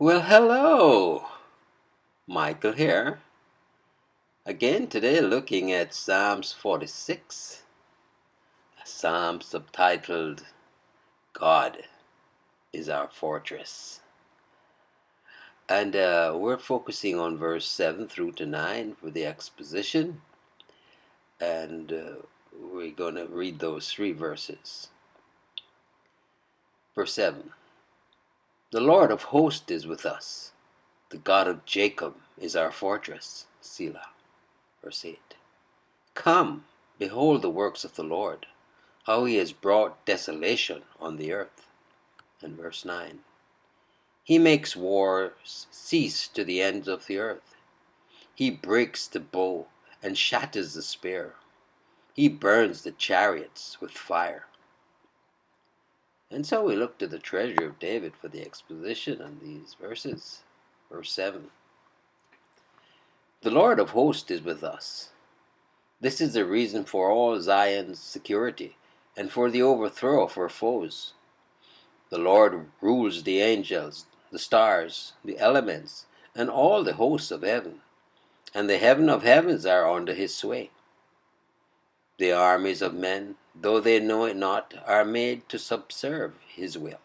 Well, hello! Michael here. Again today looking at Psalms 46, a psalm subtitled, God is Our Fortress. And we're focusing on verse 7 through to 9 for the exposition. And we're going to read those three verses. Verse 7. The Lord of hosts is with us. The God of Jacob is our fortress. Selah. Verse 8. Come, behold the works of the Lord, how he has brought desolation on the earth. And verse 9. He makes wars cease to the ends of the earth. He breaks the bow and shatters the spear. He burns the chariots with fire. And so we look to the treasure of David for the exposition on these verses. Verse 7. The Lord of hosts is with us. This is the reason for all Zion's security and for the overthrow of her foes. The Lord rules the angels, the stars, the elements, and all the hosts of heaven, and the heaven of heavens are under his sway. The armies of men, though they know it not, are made to subserve his will.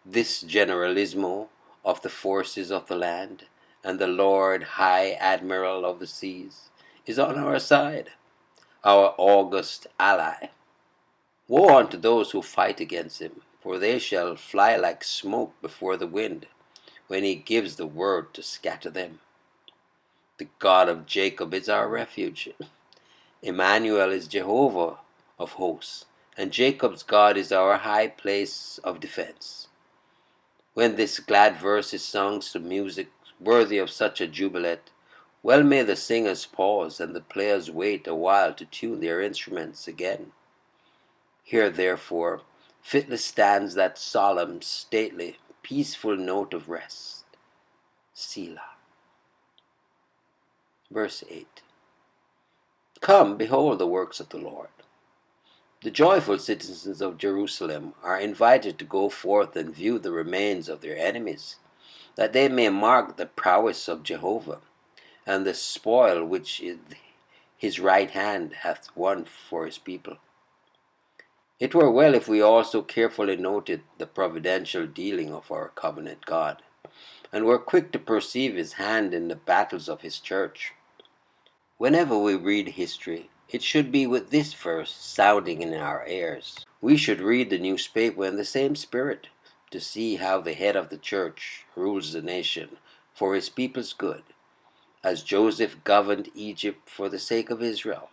This generalismo of the forces of the land, and the Lord High Admiral of the seas, is on our side, our august ally. Woe unto those who fight against him, for they shall fly like smoke before the wind, when he gives the word to scatter them. The God of Jacob is our refuge. Emmanuel is Jehovah of hosts, and Jacob's God is our high place of defense. When this glad verse is sung to music worthy of such a jubilant, well may the singers pause and the players wait a while to tune their instruments again. Here, therefore, fitly stands that solemn, stately, peaceful note of rest. Selah. Verse 8. Come, behold the works of the Lord. The joyful citizens of Jerusalem are invited to go forth and view the remains of their enemies, that they may mark the prowess of Jehovah, and the spoil which his right hand hath won for his people. It were well if we also carefully noted the providential dealing of our covenant God, and were quick to perceive his hand in the battles of his church. Whenever we read history, it should be with this verse sounding in our ears. We should read the newspaper in the same spirit, to see how the head of the church rules the nation for his people's good, as Joseph governed Egypt for the sake of Israel.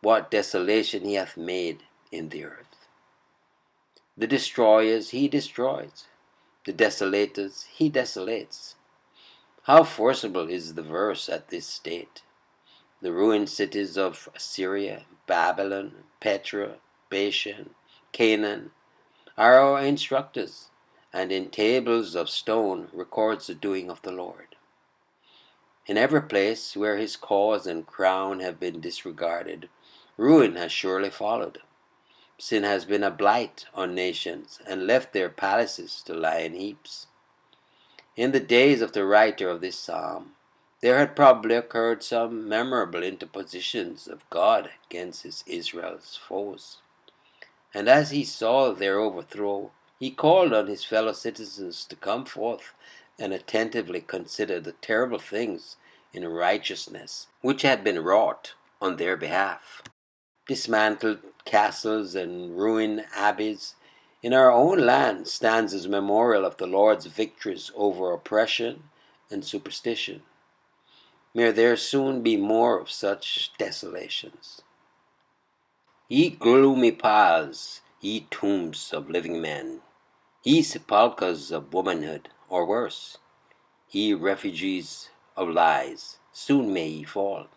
What desolation he hath made in the earth. The destroyers he destroys, the desolators he desolates. How forcible is the verse at this state. The ruined cities of Assyria, Babylon, Petra, Bashan, Canaan are our instructors, and in tables of stone records the doing of the Lord. In every place where his cause and crown have been disregarded, ruin has surely followed. Sin has been a blight on nations and left their palaces to lie in heaps. In the days of the writer of this psalm, there had probably occurred some memorable interpositions of God against his Israel's foes. And as he saw their overthrow, he called on his fellow citizens to come forth and attentively consider the terrible things in righteousness which had been wrought on their behalf. Dismantled castles and ruined abbeys in our own land stands as a memorial of the Lord's victories over oppression and superstition. May there soon be more of such desolations. Ye gloomy piles, ye tombs of living men, ye sepulchres of womanhood, or worse, ye refuges of lies, soon may ye fall,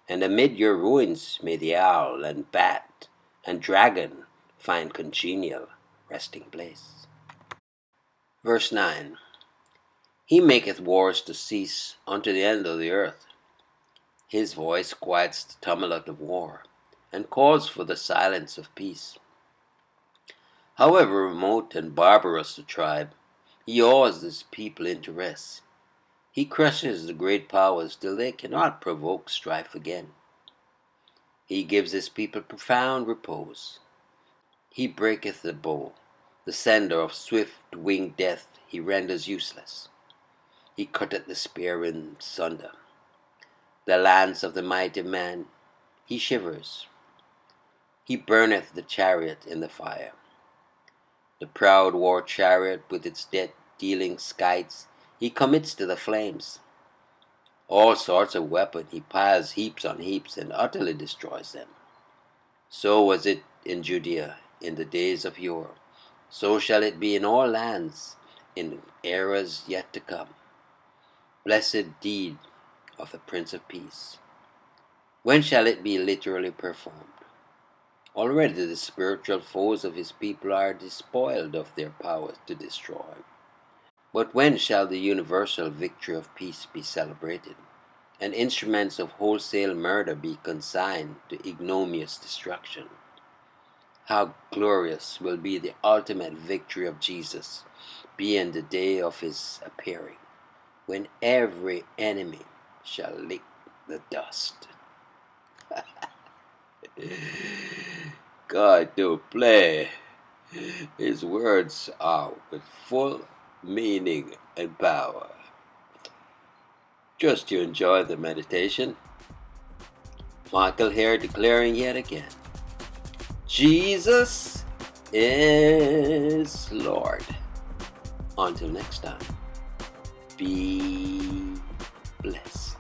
and amid your ruins may the owl and bat and dragon find congenial resting place. Verse 9. He maketh wars to cease unto the end of the earth. His voice quiets the tumult of war, and calls for the silence of peace. However remote and barbarous the tribe, He awes his people into rest. He crushes the great powers till they cannot provoke strife again. He gives his people profound repose. He breaketh the bow. The sender of swift-winged death he renders useless. He cutteth the spear in sunder. The lance of the mighty man he shivers. He burneth the chariot in the fire. The proud war chariot with its death-dealing scythes he commits to the flames. All sorts of weapons he piles heaps on heaps and utterly destroys them. So was it in Judea in the days of yore. So shall it be in all lands in eras yet to come. Blessed deed of the Prince of Peace. When shall it be literally performed? Already the spiritual foes of his people are despoiled of their powers to destroy. But when shall the universal victory of peace be celebrated, and instruments of wholesale murder be consigned to ignominious destruction? How glorious will be the ultimate victory of Jesus, be in the day of his appearing, when every enemy shall lick the dust. God don't play. His words are with full meaning and power. Just to enjoy the meditation, Michael here declaring yet again, Jesus is Lord. Until next time, be blessed.